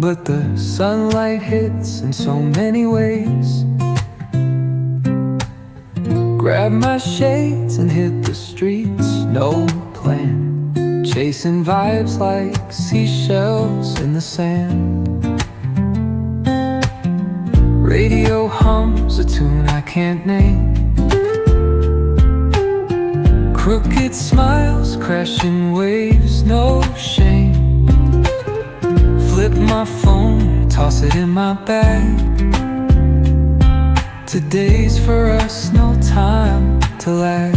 but the sunlight hits in so many ways. Grab my shades and hit the streets, no plan, chasing vibes like seashells in the sand. Radio hums a tune I can't name. Crooked smiles, crashing waves, no shame. Flip my phone, toss it in my bag. Today's for us, no time to lag.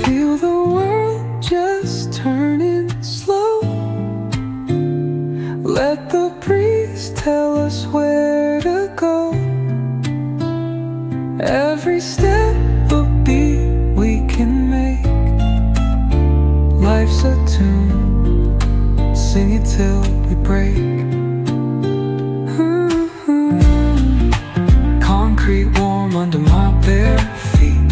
Feel the world just turning slow. Let the breeze tell us where to go. Every step a beat we can make. Life's a tune, sing it till we break. Concrete warm under my bare feet.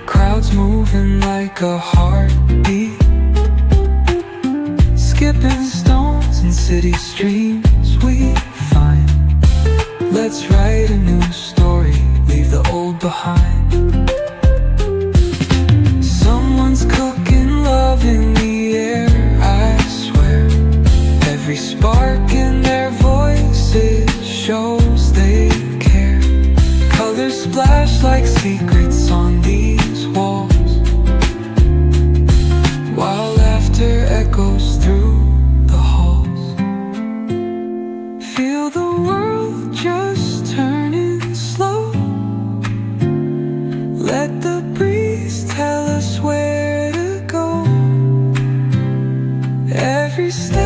Crowds moving like a heartbeat. Skipping stones in city streams we find. Let's write a new story, leave the old behind. Someone's cooking love in the air, I swear. Every spark in their voices shows they care. Colors splash like secrets on these walls, while laughter echoes through the halls. Feel the world just turning slow. Let the breeze tell us where to go. Every step